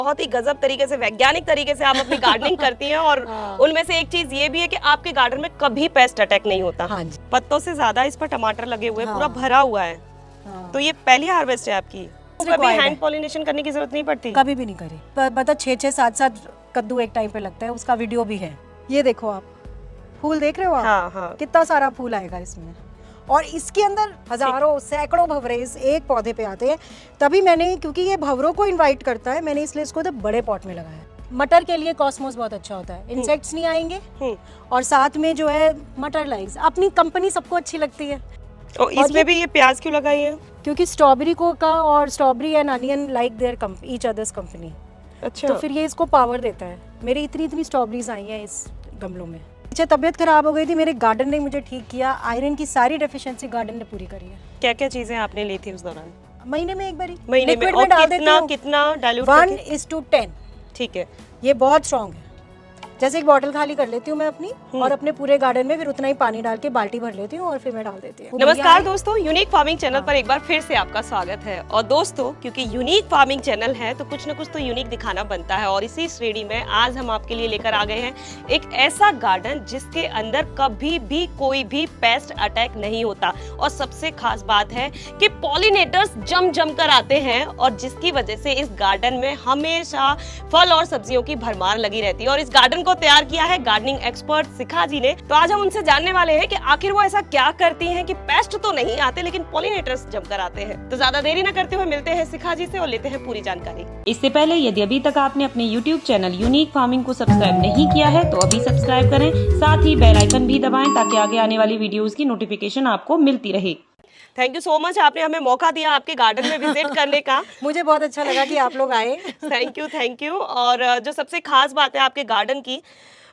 बहुत ही गजब तरीके से, वैज्ञानिक तरीके से आप अपनी गार्डनिंग करती हैं और उनमें से एक चीज ये भी है कि आपके गार्डन में कभी पेस्ट अटैक नहीं होता। हाँ जी। पत्तों से ज्यादा इस पर टमाटर लगे हुए हैं, पूरा हाँ। भरा हुआ है। हाँ। तो ये पहली हार्वेस्ट है आपकी? कभी required हैंड है। पॉलिनेशन करने की जरूरत नहीं पड़ती? कभी भी नहीं करी। मतलब 6-6 7-7 कद्दू एक टाइम पे लगता है, उसका वीडियो भी है। ये देखो आप, फूल देख रहे हो आप? हाँ हाँ। कितना सारा फूल आएगा इसमें, और इसके अंदर हजारों सैकड़ों भंवरे इस एक पौधे पे आते हैं। तभी मैंने, क्योंकि ये भंवरों को इनवाइट करता है, मैंने इसलिए इसको तो बड़े पॉट में लगाया है। मटर के लिए कॉस्मोस बहुत अच्छा होता है, इंसेक्ट्स नहीं आएंगे, और साथ में जो है मटर लाइक्स, अपनी कंपनी सबको अच्छी लगती है। और इसमें भी ये प्याज क्यों लगाई है? क्योंकि स्ट्रॉबेरी को का और strawberry and onion like their each others company. अच्छा। तो फिर ये इसको पावर देता है। मेरी इतनी स्ट्रॉबेरीज आई हैं इस गमलों में। पीछे तबीयत खराब हो गई थी, मेरे गार्डन ने मुझे ठीक किया। आयरन की सारी डेफिशिएंसी गार्डन ने पूरी करी है। क्या क्या चीजें आपने ली थी उस दौरान? महीने में एक बारी महीने में? और कितना डाइल्यूट करके? 1:10। ठीक है। ये बहुत स्ट्रॉन्ग है। जैसे एक बॉटल खाली कर लेती हूँ मैं अपनी, और अपने पूरे गार्डन में फिर उतना ही पानी डाल के बाल्टी भर लेती हूँ और फिर मैं डाल देती हूँ। नमस्कार दोस्तों, यूनिक फार्मिंग चैनल पर एक बार फिर से आपका स्वागत है। और दोस्तों, क्योंकि यूनिक फार्मिंग चैनल है तो कुछ न कुछ तो यूनिक दिखाना बनता है, और इसी श्रेणी में आज हम आपके लिए लेकर आ गए हैं एक ऐसा गार्डन जिसके अंदर कभी भी कोई भी पेस्ट अटैक नहीं होता। और सबसे खास बात है कि पॉलिनेटर्स जम कर आते हैं, और जिसकी वजह से इस गार्डन में हमेशा फल और सब्जियों की भरमार लगी रहती है। और इस गार्डन को तैयार किया है गार्डनिंग एक्सपर्ट शिखा जी ने। तो आज हम उनसे जानने वाले हैं कि आखिर वो ऐसा क्या करती हैं कि पेस्ट तो नहीं आते लेकिन पॉलिनेटर्स जमकर आते हैं। तो ज्यादा देरी न करते हुए मिलते हैं शिखा जी से और लेते हैं पूरी जानकारी। इससे पहले यदि अभी तक आपने अपने YouTube चैनल यूनिक फार्मिंग को सब्सक्राइब नहीं किया है तो अभी सब्सक्राइब करें, साथ ही बेल आइकन भी दबाएं ताकि आगे आने वाली वीडियोस की नोटिफिकेशन आपको मिलती रहे। थैंक यू सो मच, आपने हमें मौका दिया आपके गार्डन में विजिट करने का। मुझे बहुत अच्छा लगा कि आप लोग आए। Thank you. और जो सबसे खास बात है आपके गार्डन की,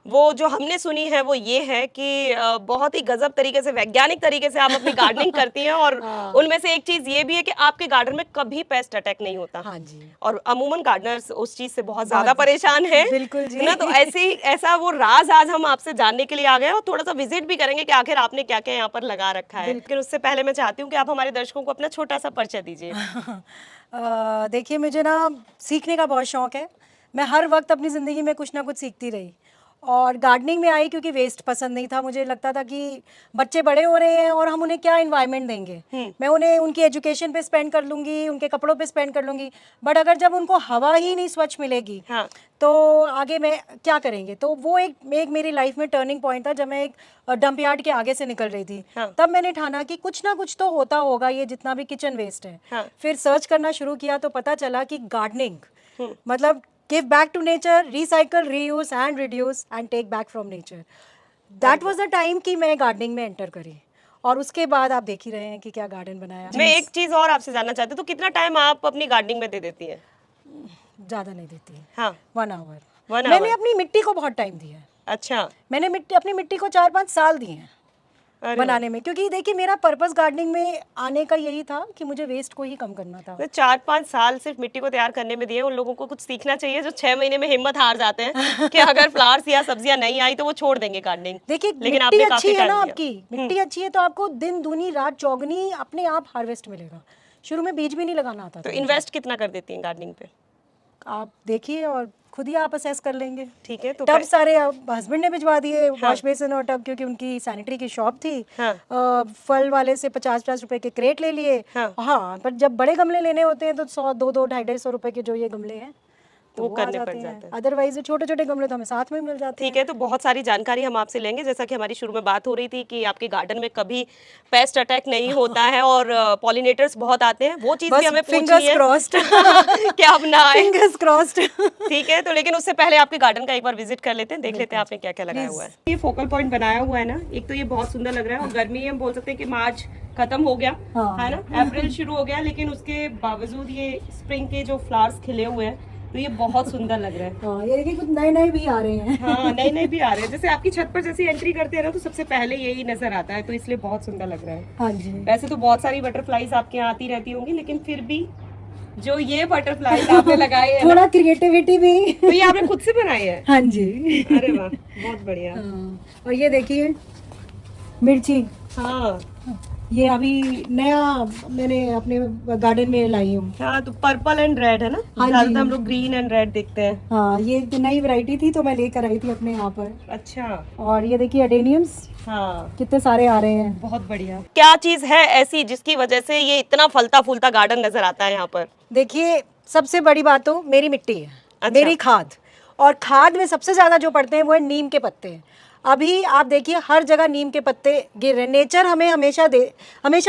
वो जो हमने सुनी है वो ये है कि बहुत ही गजब तरीके से, वैज्ञानिक तरीके से आप अपनी गार्डनिंग करती हैं। और उनमें से एक चीज ये भी है कि आपके गार्डन में कभी पेस्ट अटैक नहीं होता। हाँ जी। और अमूमन गार्डनर्स उस चीज से बहुत ज्यादा परेशान हैं। बिल्कुल जी। ना, तो ऐसा वो राज आज हम आपसे जानने के लिए आ गए हैं, और थोड़ा सा विजिट भी करेंगे कि आखिर आपने क्या क्या यहाँ पर लगा रखा है। लेकिन उससे पहले मैं चाहती हूँ कि आप हमारे दर्शकों को अपना छोटा सा परिचय दीजिए। देखिए, मुझे ना सीखने का बहुत शौक है। मैं हर वक्त अपनी ज़िंदगी में कुछ ना कुछ सीखती रही, और गार्डनिंग में आई क्योंकि वेस्ट पसंद नहीं था। मुझे लगता था कि बच्चे बड़े हो रहे हैं और हम उन्हें क्या इन्वायरमेंट देंगे। मैं उन्हें उनकी एजुकेशन पे स्पेंड कर लूँगी, उनके कपड़ों पे स्पेंड कर लूँगी, बट अगर जब उनको हवा ही नहीं स्वच्छ मिलेगी, हाँ। तो आगे मैं क्या करेंगे। तो वो एक मेरी लाइफ में टर्निंग पॉइंट था जब मैं एक डंप यार्ड के आगे से निकल रही थी। हाँ। तब मैंने ठाना कि कुछ ना कुछ तो होता होगा, ये जितना भी किचन वेस्ट है। हाँ। फिर सर्च करना शुरू किया तो पता चला कि गार्डनिंग मतलब give back to nature, recycle, reuse and reduce and take back from nature. That was the time कि मैं गार्डनिंग में एंटर करी, और उसके बाद आप देख ही रहे हैं कि क्या गार्डन बनाया। मैं एक चीज और आपसे जानना चाहती हूँ, तो कितना टाइम आप अपनी गार्डनिंग में दे देती हैं? ज़्यादा नहीं देती है। हाँ। 1 आवर। 1 आवर। मैंने अपनी मिट्टी को बहुत टाइम दिया है। अच्छा। मैंने अपनी मिट्टी को 4-5 साल दिए हैं बनाने में, क्योंकि देखिए मेरा पर्पस गार्डनिंग में आने का यही था कि मुझे वेस्ट को ही कम करना था। तो 4-5 साल सिर्फ मिट्टी को तैयार करने में दिए। उन लोगों को कुछ सीखना चाहिए जो 6 महीने में हिम्मत हार जाते हैं कि अगर फ्लावर्स या सब्जियां नहीं आई तो वो छोड़ देंगे गार्डनिंग। देखिए, लेकिन मिट्टी आपने अच्छी काफी है ना, टाइम आपकी मिट्टी अच्छी है तो आपको दिन दूनी रात चौगनी अपने आप हार्वेस्ट मिलेगा। शुरू में बीज भी नहीं लगाना आता तो था। इन्वेस्ट कितना कर देती हैं गार्डनिंग पे? आप देखिए और खुद ही आप असेस कर लेंगे। ठीक है। तो टब सारे हस्बैंड ने भिजवा दिए, वॉश बेसिन और टब, क्योंकि उनकी सैनिटरी की शॉप थी। हाँ। फल वाले से 50-50 रुपए के क्रेट ले लिए। हाँ, पर जब बड़े गमले लेने होते हैं तो 100, 200, 250 रुपए के जो ये गमले हैं तो वो वो करने आ पड़ जाते जाते हैं। अदरवाइज छोटे छोटे गमले तो हमें साथ में मिल जाते हैं। ठीक है। तो बहुत सारी जानकारी हम आपसे लेंगे, जैसा कि हमारी शुरू में बात हो रही थी कि आपके गार्डन में कभी पेस्ट अटैक नहीं होता है और पॉलिनेटर्स बहुत आते हैं। वो चीज भी हमें पूछनी है कि अब ना आए। Fingers crossed. ठीक है। तो लेकिन उससे पहले आपके गार्डन का एक बार विजिट कर लेते हैं, देख लेते हैं आपने क्या क्या लगाया हुआ है। ये फोकल पॉइंट बनाया हुआ है ना, एक तो ये बहुत सुंदर लग रहा है। और गर्मी हम बोल सकते हैं कि मार्च खत्म हो गया है ना, अप्रैल शुरू हो गया, लेकिन उसके बावजूद ये स्प्रिंग के जो फ्लावर्स खिले हुए हैं तो ये बहुत सुंदर लग रहा है। हाँ, ये देखिए कुछ नए नए भी आ रहे हैं। हाँ, नए भी आ रहे हैं। जैसे आपकी छत पर जैसे एंट्री करते हैं ना तो सबसे पहले यही नजर आता है, तो इसलिए बहुत सुंदर लग रहा है। हाँ जी। वैसे तो बहुत सारी बटरफ्लाईज आपके यहाँ आती रहती होंगी, लेकिन फिर भी जो ये बटरफ्लाईज आपने लगाए हैं थोड़ा क्रिएटिविटी भी। तो ये आपने खुद से बनाए हैं? हाँ जी। अरे वाह, बहुत बढ़िया। और ये देखिए मिर्ची। हाँ, ये अभी नया मैंने अपने गार्डन में लाई हूँ। हाँ, तो पर्पल एंड रेड है ना? हाँ जी। ज्यादातर हम लोग ग्रीन एंड रेड देखते हैं। हाँ, ये एक नई वैरायटी थी तो मैं लेकर आई थी अपने यहाँ पर। अच्छा। और ये देखिए अडेनियम्स हाँ, कितने सारे आ रहे हैं। बहुत बढ़िया। क्या चीज है ऐसी जिसकी वजह से ये इतना फलता फूलता गार्डन नजर आता है यहाँ पर? देखिए सबसे बड़ी बात तो मेरी मिट्टी है। अच्छा। मेरी खाद, और खाद में सबसे ज्यादा जो पड़ते हैं वो है नीम के पत्ते हैं। अभी आप देखिए हर जगह नीम के पत्ते गिर रहे हैं। नेचर हमें हमेशा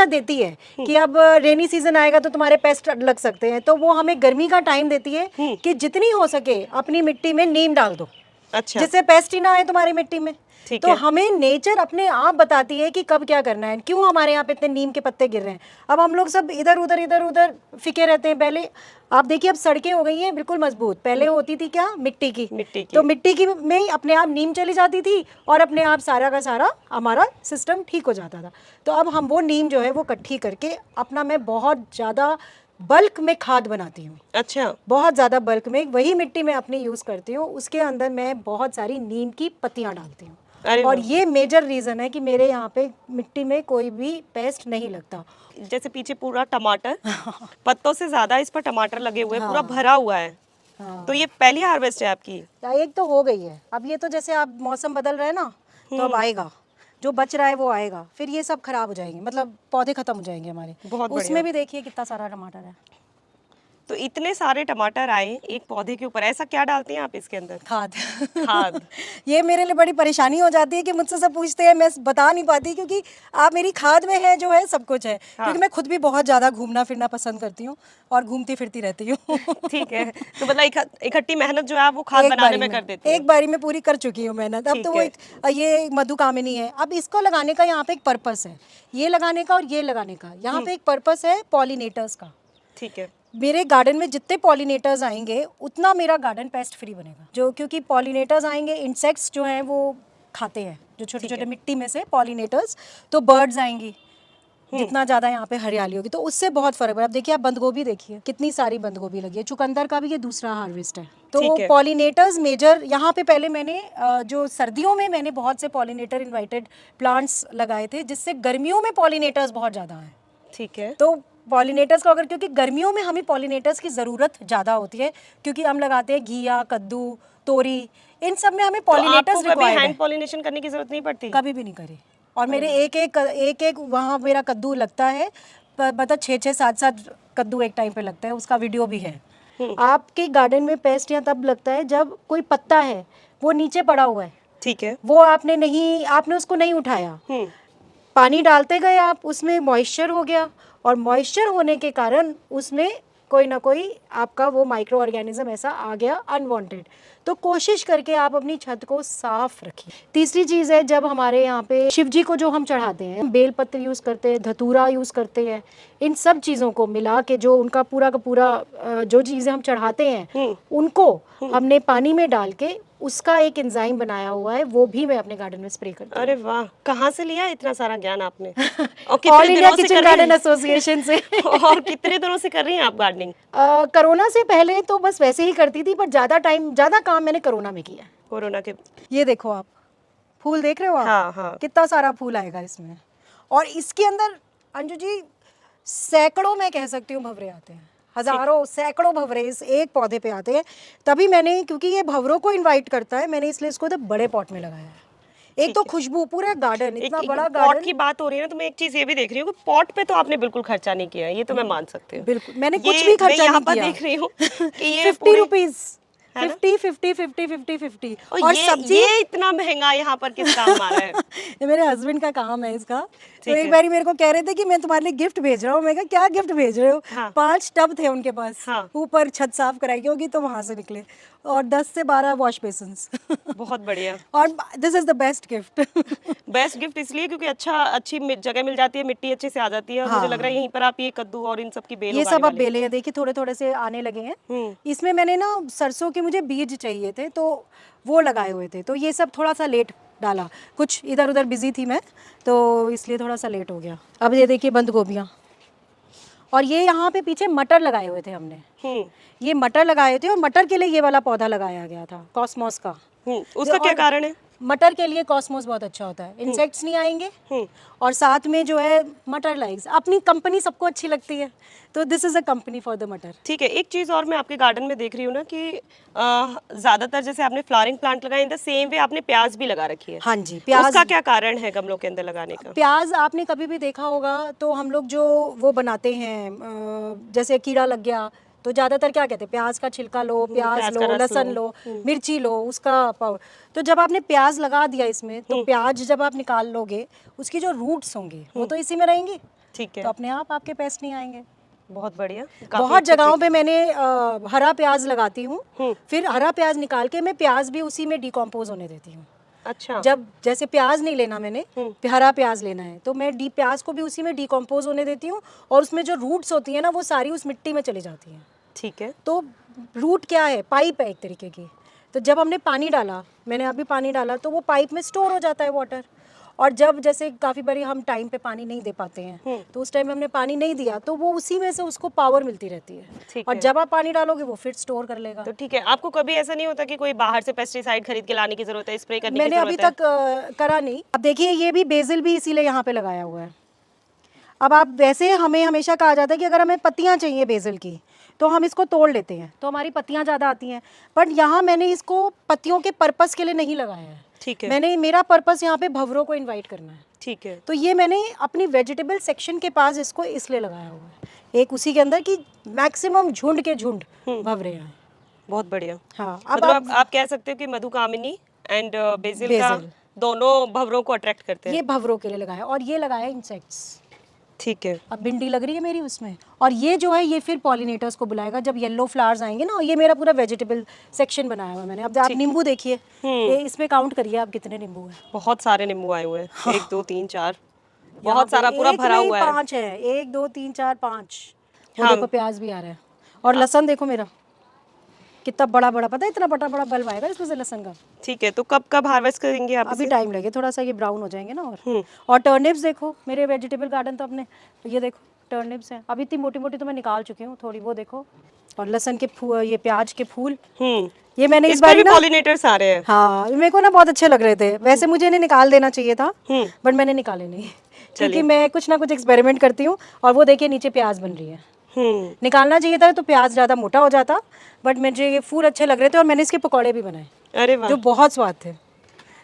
देती है कि अब रेनी सीजन आएगा तो तुम्हारे पेस्ट लग सकते हैं, तो वो हमें गर्मी का टाइम देती है कि जितनी हो सके अपनी मिट्टी में नीम डाल दो, अच्छा, जिससे पेस्ट ही ना आए तुम्हारी मिट्टी में। ठीक तो है। हमें नेचर अपने आप बताती है कि कब क्या करना है, क्यों हमारे यहाँ पे इतने नीम के पत्ते गिर रहे हैं। अब हम लोग सब इधर उधर फिके रहते हैं। पहले आप देखिए अब सड़कें हो गई हैं बिल्कुल मजबूत, पहले होती थी क्या, मिट्टी की। मिट्टी की। तो मिट्टी की में ही अपने आप नीम चली जाती थी और अपने आप सारा का सारा हमारा सिस्टम ठीक हो जाता था। तो अब हम वो नीम जो है वो इकट्ठी करके अपना, मैं बहुत ज़्यादा बल्क में खाद बनाती हूँ। अच्छा, बहुत ज़्यादा बल्क में वही मिट्टी में अपनी यूज़ करती हूँ। उसके अंदर मैं बहुत सारी नीम की पत्तियाँ डालती हूँ। अरे और वाह। ये मेजर रीज़न है कि मेरे यहाँ पे मिट्टी में कोई भी पेस्ट नहीं लगता। जैसे पीछे पूरा टमाटर, पत्तों से ज्यादा इस पर टमाटर लगे हुए हैं, पूरा हाँ। भरा हुआ है। हाँ, तो ये पहली हार्वेस्ट है आपकी? या एक तो हो गई है। अब ये तो जैसे आप मौसम बदल रहे हैं ना, तो अब आएगा जो बच रहा है वो आएगा, फिर ये सब खराब हो जाएंगे, मतलब पौधे खत्म हो जाएंगे हमारे। बहुत उसमें बढ़िया। भी देखिए कितना सारा टमाटर है। तो इतने सारे टमाटर आए एक पौधे के ऊपर, ऐसा क्या डालती हैं आप इसके अंदर? खाद खाद। ये मेरे लिए बड़ी परेशानी हो जाती है कि मुझसे सब पूछते हैं, मैं बता नहीं पाती, क्योंकि आप मेरी खाद में है जो है सब कुछ है। क्योंकि मैं खुद भी बहुत ज़्यादा घूमना फिरना पसंद करती हूँ और घूमती फिरती रहती हूँ। ठीक है, तो मतलब इकट्ठी मेहनत जो है आप वो खाद एक बनाने बारी में कर देती हैं। एक बारी में पूरी कर चुकी हूँ मेहनत। अब ठीक तो वो है। ये मधुकामिनी है। अब इसको लगाने का यहाँ पे एक पर्पस है, ये लगाने का और ये लगाने का यहाँ पे एक पर्पस है पॉलिनेटर्स का। ठीक है। मेरे गार्डन में जितने पॉलिनेटर्स आएंगे उतना मेरा गार्डन पेस्ट फ्री बनेगा। जो क्योंकि पॉलिनेटर्स आएंगे, इंसेक्ट्स जो हैं वो खाते हैं, जो छोटे छोटे मिट्टी में से पॉलिनेटर्स, तो बर्ड्स आएंगी। जितना ज़्यादा यहाँ पे हरियाली होगी तो उससे बहुत फर्क पड़ेगा। अब देखिए आप बंद गोभी देखिए, कितनी सारी बंद गोभी लगी है। चुकंदर का भी ये दूसरा हार्वेस्ट है। तो ठीक है। पॉलिनेटर्स मेजर यहाँ पे पहले मैंने जो सर्दियों में मैंने बहुत से पॉलिनेटर इन्वाइटेड प्लांट्स लगाए थे, जिससे गर्मियों में पॉलिनेटर्स बहुत ज़्यादा हैं। ठीक है। तो पॉलिनेटर्स का अगर, क्योंकि गर्मियों में हमें पॉलिनेटर्स की ज़रूरत ज़्यादा होती है, क्योंकि हम लगाते हैं घिया, कद्दू, तोरी, इन सब में हमें तो पॉलिनेटर्स आपको कभी रिक्वायर्ड हैंड है। पॉलिनेशन करने की जरूरत नहीं पड़ती? कभी भी नहीं करी। और मेरे एक वहाँ मेरा कद्दू लगता है, मतलब 6-7 कद्दू एक टाइम पे लगता है, उसका वीडियो भी है। आपके गार्डन में पेस्ट या तब लगता है जब कोई पत्ता है वो नीचे पड़ा हुआ है, ठीक है। वो आपने उसको नहीं उठाया, पानी डालते गए आप, उसमें मॉइस्चर हो गया, और मॉइस्चर होने के कारण उसमें कोई ना कोई आपका वो माइक्रो ऑर्गेनिज्म ऐसा आ गया अनवांटेड। तो कोशिश करके आप अपनी छत को साफ रखिए। तीसरी चीज़ है, जब हमारे यहाँ पे शिव जी को जो हम चढ़ाते हैं, बेलपत्र यूज़ करते हैं, धतूरा यूज़ करते हैं, इन सब चीज़ों को मिला के जो उनका पूरा का पूरा जो चीज़ें हम चढ़ाते हैं उनको हमने पानी में डाल के उसका एक एंजाइम बनाया हुआ है, वो भी मैं अपने गार्डन में स्प्रे करती हूँ। अरे वाह, कहाँ से लिया इतना सारा ज्ञान आपने? और ऑल कितने इंडिया दिनों से किचन कर रही गार्डन हैं? एसोसिएशन से। और कितने दिनों से कर रही हैं आप गार्डनिंग? कोरोना से पहले तो बस वैसे ही करती थी, पर ज़्यादा काम मैंने कोरोना में किया। कोरोना के। ये देखो आप, फूल देख रहे हो आप? हाँ, हाँ। कितना सारा फूल आएगा इसमें। और इसके अंदर अंजू जी सैकड़ों, मैं कह सकती हूँ, भंवरे आते हैं। हजारों सैकड़ों भंवरे इस एक पौधे पे आते हैं। तभी मैंने, क्योंकि ये भंवरों को इनवाइट करता है, मैंने इसलिए इसको तो बड़े पॉट में लगाया है। एक तो खुशबू, पूरा गार्डन, इतना बड़ा पॉट गार्डन। की बात हो रही है ना, तो मैं एक चीज ये भी देख रही हूँ कि पॉट पे तो आपने बिल्कुल खर्चा नहीं किया है, ये तो मैं मान सकती हूँ। बिल्कुल, मैंने ये कुछ भी खर्चा मैं यहाँ नहीं पर किया। देख रही हूँ कि ये 50 रुपीज, है ना? 50 और ये इतना महंगा यहाँ पर किस काम आ रहा है? ये मेरे हस्बैंड का काम है इसका। तो ठीक एक है। बारी मेरे को कह रहे थे कि मैं तुम्हारे लिए गिफ्ट भेज रहा हूँ। मैं कहा क्या गिफ्ट भेज रहे हो? हाँ। 5 टब थे उनके पास, हाँ। ऊपर छत साफ कराई होगी तो वहां से निकले, और 10 से 12 वॉश बेसिन्स। बहुत बढ़िया। और this is the best gift. Best gift इसलिए क्योंकि अच्छी जगह मिल जाती है, मिट्टी अच्छे से आ जाती है, और मुझे लग रहा है यहीं पर आप ये कद्दू और इन सब की बेल ये उगाने सब अब वाले हैं। बेले हैं, देखिए थोड़े थोड़े से आने लगे हैं। हम्म। इसमें मैंने ना सरसों के मुझे बीज चाहिए थे, तो वो लगाए हुए थे, तो ये सब थोड़ा सा लेट डाला, कुछ इधर उधर बिजी थी मैं, तो इसलिए थोड़ा सा लेट हो गया। अब ये देखिए बंद गोभियाँ, और ये यहाँ पे पीछे मटर लगाए हुए थे हमने। ये मटर लगाए थे, और मटर के लिए ये वाला पौधा लगाया गया था, कॉस्मोस का। उसका क्या कारण है? मटर के लिए कॉस्मोस बहुत अच्छा होता है, इंसेक्ट्स नहीं आएंगे और साथ में जो है मटर लाइक्स, अपनी कंपनी सबको अच्छी लगती है, तो this is a company for the मटर। ठीक है, एक चीज़ और मैं आपके गार्डन में देख रही हूँ ना कि ज़्यादातर जैसे आपने फ्लावरिंग प्लांट लगाए, इन द सेम वे आपने प्याज भी लगा रखी है। हाँ जी, तो प्याज। उसका क्या कारण है गमलों के अंदर लगाने का? प्याज आपने कभी भी देखा होगा तो हम लोग जो वो बनाते हैं, जैसे कीड़ा लग गया तो ज़्यादातर क्या कहते हैं, प्याज का छिलका लो, प्याज प्याज लो, का रस लहसुन लो, मिर्ची लो, उसका पाउडर। तो जब आपने प्याज लगा दिया इसमें, तो प्याज जब आप निकाल लोगे, उसकी जो रूट्स होंगे वो तो इसी में रहेंगी, ठीक है, तो अपने आप आपके पेस्ट नहीं आएंगे। बहुत बढ़िया। काफी बहुत अच्छी जगहों पे मैंने हरा प्याज लगाती हूँ, फिर हरा प्याज निकाल के मैं प्याज भी उसी में डिकम्पोज होने देती हूँ। अच्छा, जब जैसे प्याज नहीं लेना मैंने, हरा प्याज लेना है, तो मैं प्याज को भी उसी में डिकम्पोज होने देती हूँ और उसमें जो रूट्स होती है ना वो सारी उस मिट्टी में चली जाती हैं। ठीक है, तो रूट क्या है, पाइप है एक तरीके की। तो जब हमने पानी डाला, मैंने अभी पानी डाला, तो वो पाइप में स्टोर हो जाता है वाटर। और जब जैसे काफ़ी बारी हम टाइम पे पानी नहीं दे पाते हैं, तो उस टाइम में हमने पानी नहीं दिया तो वो उसी में से उसको पावर मिलती रहती है, ठीक और है। जब आप पानी डालोगे वो फिर स्टोर कर लेगा। तो ठीक है, आपको कभी ऐसा नहीं होता कि कोई बाहर से पेस्टिसाइड खरीद के लाने की जरूरत है, स्प्रे करने की मैंने अभी जरूरत है? तक करा नहीं। अब देखिए ये भी बेसिल भी इसीलिए यहाँ पे लगाया हुआ है। अब आप वैसे हमें हमेशा कहा जाता है कि अगर हमें पत्तियाँ चाहिए बेसिल की तो हम इसको तोड़ लेते हैं तो हमारी पत्तियाँ ज़्यादा आती हैं, बट यहाँ मैंने इसको पत्तियों के पर्पस के लिए नहीं लगाया है। ठीक है, मैंने, मेरा पर्पस यहाँ पे भंवरों को इनवाइट करना है, ठीक है, तो ये मैंने अपनी वेजिटेबल सेक्शन के पास इसको इसलिए लगाया हुआ है, एक उसी के अंदर की मैक्सिमम झुंड के झुंड भंवरे हैं। बहुत बढ़िया। हाँ, अब मतलब आप कह सकते हो कि मधुकामिनी एंड बेसिल का बेसिल। दोनों भंवरों को अट्रैक्ट करते हैं। ये भंवरों के लिए लगाया और ये लगाया इंसेक्ट्स। ठीक है, अब भिंडी लग रही है मेरी उसमें, और ये जो है ये फिर पॉलिनेटर्स को बुलाएगा जब येलो फ्लावर्स आएंगे ना। और ये मेरा पूरा वेजिटेबल सेक्शन बनाया हुआ है मैंने। अब आप नींबू देखिए, ये इसमें काउंट करिए आप कितने नींबू हैं। बहुत सारे नींबू आए हुए हैं, 1 2 3 4, बहुत सारा पूरा एक भरा नहीं, हुआ है। 5 है, 1 2 3 4 5। वो हाँ। देखो प्याज भी आ रहा है, और लहसुन देखो मेरा कितना बड़ा बड़ा, पता है इतना बड़ा बड़ा बल्ब आएगा इसमें से लहसुन का। ठीक है, तो कब कब हार्वेस्ट करेंगे आप अभी इसे? टाइम लगे, थोड़ा सा ये ब्राउन हो जाएंगे ना। और टर्निप्स देखो, मेरे वेजिटेबल गार्डन तो अपने, ये देखो टर्निप्स हैं, अभी इतनी मोटी मोटी तो मैं निकाल चुकी हूँ थोड़ी, वो देखो। और लहसुन के फूल, ये प्याज के फूल, ये मैंने इस पर बार भी ना, पॉलिनेटर्स आ रहे हैं। हाँ मेरे को ना बहुत अच्छे लग रहे थे। वैसे मुझे इन्हें निकाल देना चाहिए था, बट मैंने निकाले नहीं, क्योंकि मैं कुछ ना कुछ एक्सपेरिमेंट करती हूँ। और वो देखिए नीचे प्याज बन रही है, निकालना चाहिए था तो प्याज ज़्यादा मोटा हो जाता, बट मुझे ये फूल अच्छे लग रहे थे और मैंने इसके पकौड़े भी बनाए अरे वाह, जो बहुत स्वाद थे।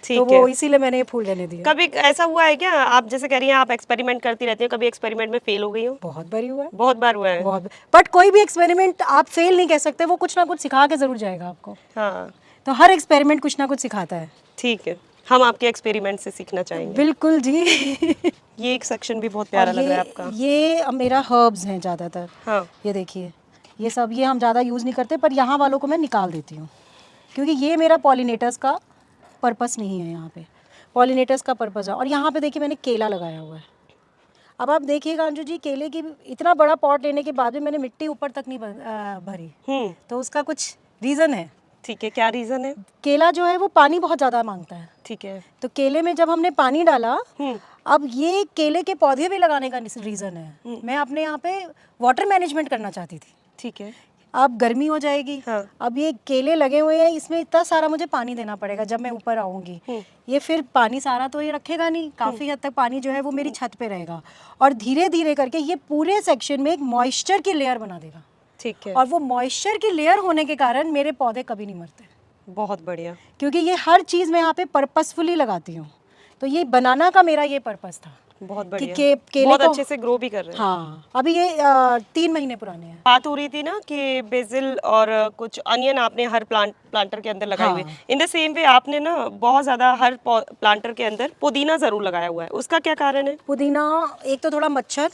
ठीक तो है। वो इसीलिए मैंने ये फूल रहने दिया। कभी ऐसा हुआ है क्या, आप जैसे कह रही हैं आप एक्सपेरिमेंट करती रहती हो, कभी एक्सपेरिमेंट में फेल हो गई हो? बहुत बारी हुआ है, बहुत बार हुआ है। बहुत। बट कोई भी एक्सपेरिमेंट आप फेल नहीं कह सकते, वो कुछ ना कुछ सिखा के जरूर जाएगा आपको। हाँ, तो हर एक्सपेरिमेंट कुछ ना कुछ सिखाता है। ठीक है, हम आपके एक्सपेरिमेंट से सीखना चाहेंगे। बिल्कुल जी। ये एक सेक्शन भी बहुत प्यारा लग रहा है आपका। ये अब मेरा हर्ब्स हैं ज़्यादातर। हाँ, ये देखिए, ये सब ये हम ज़्यादा यूज़ नहीं करते, पर यहाँ वालों को मैं निकाल देती हूँ, क्योंकि ये मेरा पॉलिनेटर्स का पर्पस नहीं है। यहाँ पे पॉलिनेटर्स का पर्पस है। और यहाँ पे देखिए मैंने केला लगाया हुआ है। अब आप देखिएगा अंजू जी, केले की इतना बड़ा पॉट लेने के बाद भी मैंने मिट्टी ऊपर तक नहीं भरी, तो उसका कुछ रीज़न है। ठीक है, क्या रीजन है? केला जो है वो पानी बहुत ज़्यादा मांगता है, ठीक है, तो केले में जब हमने पानी डाला, अब ये केले के पौधे भी लगाने का रीज़न है। मैं अपने यहाँ पे वाटर मैनेजमेंट करना चाहती थी। ठीक है, अब गर्मी हो जाएगी, हाँ। अब ये केले लगे हुए हैं, इसमें इतना सारा मुझे पानी देना पड़ेगा जब मैं ऊपर आऊँगी। ये फिर पानी सारा तो ये रखेगा नहीं, काफ़ी हद तक पानी जो है वो मेरी छत पे रहेगा, और धीरे धीरे करके ये पूरे सेक्शन में एक मॉइस्चर की लेयर बना देगा। ठीक है, और वो मॉइस्चर की लेयर होने के कारण मेरे पौधे कभी नहीं मरते, बहुत बढ़िया। क्योंकि ये हर चीज़ मैं यहाँ पे पर्पसफुली लगाती हूँ। तो ये बनाना का मेरा ये पर्पस था बहुत कि बढ़िया, केले बहुत को, अच्छे से ग्रो भी कर रहे हैं। हाँ अभी ये 3 महीने पुराने हैं। बात हो रही थी ना कि बेसिल और कुछ अनियन आपने हर प्लांटर के अंदर लगाए हुए। इन द सेम वे आपने ना बहुत ज्यादा हर प्लांटर के अंदर पुदीना जरूर लगाया हुआ है, उसका क्या कारण है? पुदीना एक तो थोड़ा मच्छर,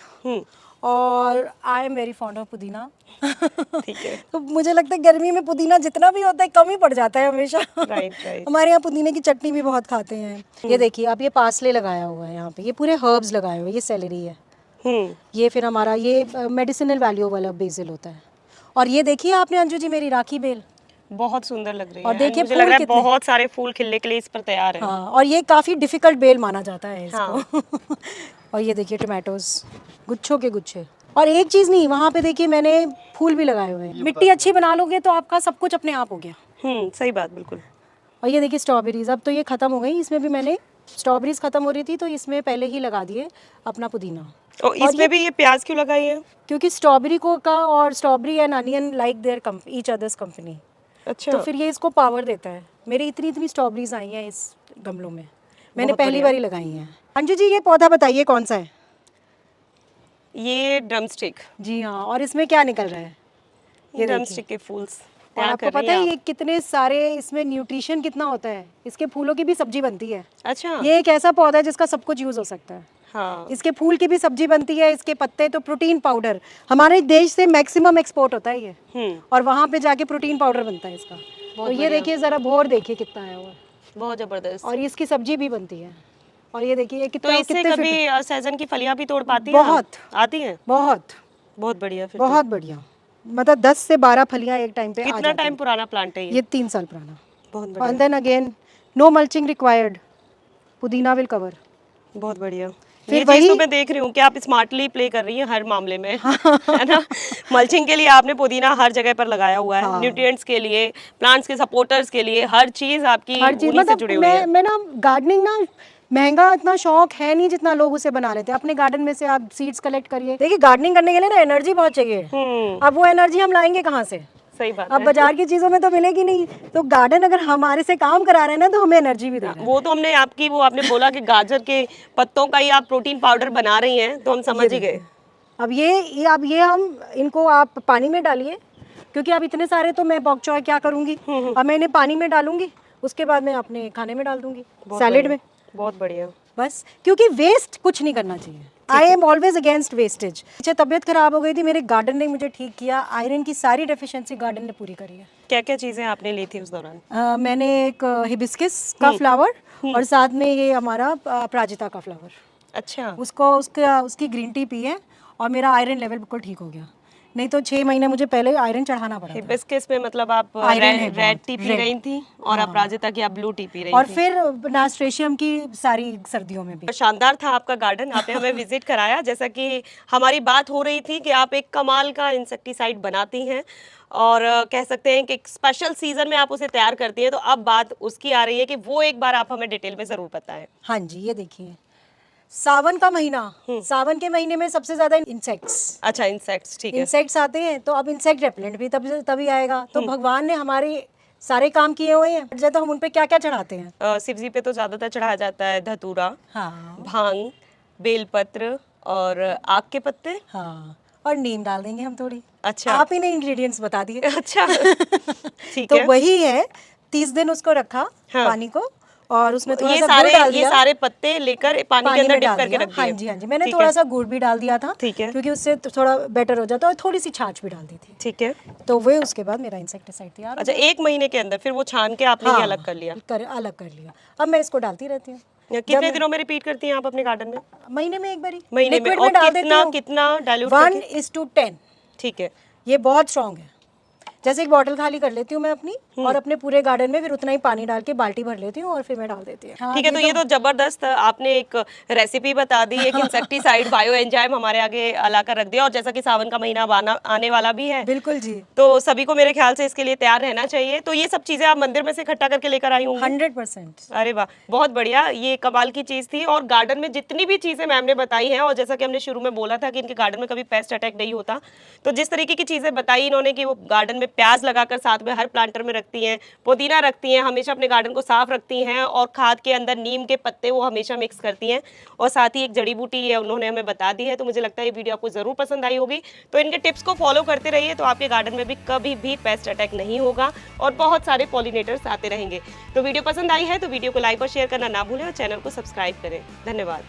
और I am very fond of पुदीना। ठीक है, तो मुझे लगता है गर्मी में पुदीना जितना भी होता है कम ही पड़ जाता है हमेशा। Right right. हमारे यहाँ पुदीने की चटनी भी बहुत खाते हैं। ये देखिए अब ये पार्सले लगाया हुआ है यहाँ पे, ये पूरे हर्ब्स लगाए हुए हैं। ये सेलेरी है, ये फिर हमारा ये मेडिसिनल वैल्यू वाला बेसिल होता है। और ये देखिए आपने अंजू जी मेरी राखी बेल, बहुत सुंदर लग रही है। और देखिए मुझे लग रहा है फूल बहुत सारे फूल खिलने के लिए इस पर तैयार है। हाँ, और ये काफ़ी डिफ़िकल्ट बेल माना जाता है इसको। और ये देखिए टमाटोज, गुच्छों के गुच्छे। और एक चीज़ नहीं, वहाँ पे देखिए मैंने फूल भी लगाए हुए हैं। मिट्टी अच्छी बना लोगे तो आपका सब कुछ अपने आप हो गया। सही बात, बिल्कुल। और ये देखिए स्ट्रॉबेरीज, अब तो ये ख़त्म हो गई, इसमें भी मैंने स्ट्रॉबेरीज ख़त्म हो रही थी तो इसमें पहले ही लगा दिए अपना पुदीना। और इसमें भी ये प्याज क्यों लगाई है? क्योंकि स्ट्रॉबेरी को का और strawberry and onion like their each others company, अच्छा, तो फिर ये इसको पावर देता है। मेरी इतनी इतनी स्ट्रॉबेरीज आई हैं इस गमलों में, मैंने बहुत पहली बढ़िया। बार ही लगाई हैं। अंजू जी ये पौधा बताइए कौन सा है? ये ड्रम स्टिक, जी हाँ, और इसमें क्या निकल रहा है? ये ड्रम देखिए। स्टिक के फूल्स और तैयार आपको कर रही पता है हैं ये कितने सारे, इसमें न्यूट्रिशन कितना होता है, इसके फूलों की भी सब्जी बनती है। आप? अच्छा, ये एक ऐसा पौधा है जिसका सब कुछ यूज़ हो सकता है। हाँ, इसके फूल की भी सब्जी बनती है, इसके पत्ते तो प्रोटीन पाउडर, हमारे देश से मैक्सिमम एक्सपोर्ट होता है ये, और वहाँ पे जाके प्रोटीन पाउडर बनता है इसका। तो ये देखिए ज़रा भोर देखिए कितना है वो, बहुत जबरदस्त। और इसकी सब्जी भी बनती है। और ये देखिए तो कितना, इससे कितने कभी fit- सहजन की फलियां भी तोड़ पाती हैं आप? बहुत। आती हैं, बहुत बहुत बढ़िया। फिर तो। बहुत बढ़िया, मतलब 10 से 12 फलियां एक टाइम पे आ कितना जाती टाइम हैं। पुराना प्लांट है ये? ये 3 साल पुराना। बहुत एंड बढ़िया, then again no mulching required, पुदीना विल कवर। बहुत बढ़िया। फिर ये चीज वही- तो मैं देख रही हूँ कि आप स्मार्टली प्ले कर रही हैं हर मामले में, है ना? मल्चिंग के लिए आपने पुदीना हर जगह पर लगाया हुआ है, न्यूट्रिएंट्स के लिए, प्लांट्स के सपोर्टर्स के लिए, हर चीज आपकी हर चीज उन्हीं से जुड़ी मतलब हुई है। मैं ना गार्डनिंग ना महंगा इतना शौक है नहीं जितना लोग उसे बना लेते हैं। अपने गार्डन में से आप सीड्स कलेक्ट करिए। देखिए गार्डनिंग करने के लिए ना एनर्जी बहुत चाहिए, अब वो एनर्जी हम लाएंगे कहाँ से? सही बात अब है। बाजार की चीजों में तो मिलेगी नहीं, तो गार्डन अगर हमारे से काम करा रहे हैं ना तो हमें एनर्जी भी दे रहा है। वो तो हमने आपकी, वो आपने बोला कि गाजर के पत्तों का ही आप प्रोटीन पाउडर बना रही हैं, तो हम समझ ही गए। अब ये हम इनको आप पानी में डालिए, क्योंकि अब इतने सारे तो मैं बॉक चॉय क्या करूंगी, अब मैं इन्हें पानी में डालूंगी, उसके बाद मैं अपने खाने में डाल दूंगी, सैलेड में। बहुत बढ़िया। बस, क्योंकि वेस्ट कुछ नहीं करना चाहिए। I am always against wastage. अच्छा, तबीयत खराब हो गई थी, मेरे गार्डन ने मुझे ठीक किया, आयरन की सारी डेफिशिएंसी गार्डन ने पूरी करी है। क्या क्या चीजें आपने ली थी उस दौरान? मैंने एक हिबिस्किस का फ्लावर और साथ में ये हमारा प्राजिता का फ्लावर, अच्छा, उसकी ग्रीन टी पी है और मेरा आयरन लेवल बिल्कुल ठीक हो गया। नहीं तो 6 महीने मुझे पहले आयरन चढ़ाना पड़ा था। हिबिस्कस में मतलब आप आयरन है रेड बहुत, टी पी रेड। रही थी और आप राजता की आप ब्लू टी पी रही और थी। फिर नास्ट्रेशियम की सारी सर्दियों में भी। शानदार था आपका गार्डन, आपने हमें विजिट कराया। जैसा कि हमारी बात हो रही थी कि आप एक कमाल का इंसेक्टिसाइड बनाती हैं और कह सकते हैं कि एक स्पेशल सीजन में आप उसे तैयार करती हैं, तो अब बात उसकी आ रही है कि वो एक बार आप हमें डिटेल में जरूर बताएं। हाँ जी, ये देखिए सावन का महीना, सावन के महीने में सबसे ज्यादा इंसेक्ट्स अच्छा, इंसेक्ट्स, ठीक है। इंसेक्ट्स आते हैं, तो अब इंसेक्ट रेपेलेंट भी तभी आएगा। तो भगवान ने हमारे सारे काम किए हुए हैं, जैसे तो हम उन पे क्या क्या चढ़ाते हैं। शिव जी पे तो ज्यादातर चढ़ाया जाता है धतूरा, हाँ भांग, बेलपत्र और आक के पत्ते। हाँ, और नीम डाल देंगे हम थोड़ी। अच्छा, आप ही ने इंग्रेडिएंट्स बता दिए। अच्छा, ठीक तो है। वही है, 30 दिन उसको रखा हाँ। पानी को, और उसमें थोड़ा ये सा गुड़ सारे डाल ये दिया। सारे पत्ते लेकर पानी के अंदर में डिप डाल करके दिया। रख दिए। हाँ जी, हाँ जी, मैंने ठीक थोड़ा है। सा गुड़ भी डाल दिया था, ठीक है। क्योंकि उससे तो थोड़ा बेटर हो जाता, और थोड़ी सी छाछ भी डाल दी थी। ठीक है। तो वो उसके बाद मेरा इंसेक्टिसाइड तैयार हो अच्छा, 1 महीने के अंदर फिर वो छान के आपने ये अलग कर लिया। अलग कर लिया। अब मैं इसको डालती रहती हूँ, कितने दिनों में रिपीट करती हैं आप अपने गार्डन में? महीने में एक बारी महीने में? लिक्विड और में डाल देती कितना हूँ। कितना डाइल्यूट 1:10। ठीक है। ये बहुत स्ट्रॉन्ग है। जैसे एक बॉटल खाली कर लेती हूँ मैं अपनी, और अपने पूरे गार्डन में फिर उतना ही पानी डाल के बाल्टी भर लेती हूँ और फिर मैं डाल देती हूँ। हाँ, ठीक है, तो ये तो जबरदस्त आपने एक रेसिपी बता दी, एक इंसेक्टिसाइड बायो एंजाइम हमारे आगे लाकर रख दिया। और जैसा कि सावन का महीना आने वाला भी है, बिल्कुल जी, तो सभी को मेरे ख्याल से इसके लिए तैयार रहना चाहिए। तो ये सब चीजें आप मंदिर में से इकट्ठा करके लेकर आई होंगी? 100%। अरे वाह, बहुत बढ़िया, ये कमाल की चीज थी। और गार्डन में जितनी भी चीजें मैम ने बताई हैं, और जैसा कि हमने शुरू में बोला था कि इनके गार्डन में कभी पेस्ट अटैक नहीं होता, तो जिस तरीके की चीजें बताई इन्होंने कि वो गार्डन में प्याज लगाकर साथ में हर प्लांटर में रखती हैं, पुदीना रखती हैं, हमेशा अपने गार्डन को साफ रखती हैं, और खाद के अंदर नीम के पत्ते वो हमेशा मिक्स करती हैं, और साथ ही एक जड़ी बूटी है उन्होंने हमें बता दी है। तो मुझे लगता है ये वीडियो आपको जरूर पसंद आई होगी। तो इनके टिप्स को फॉलो करते रहिए, तो आपके गार्डन में भी कभी भी पेस्ट अटैक नहीं होगा और बहुत सारे पॉलिनेटर्स आते रहेंगे। तो वीडियो पसंद आई है तो वीडियो को लाइक और शेयर करना ना भूलें और चैनल को सब्सक्राइब करें। धन्यवाद।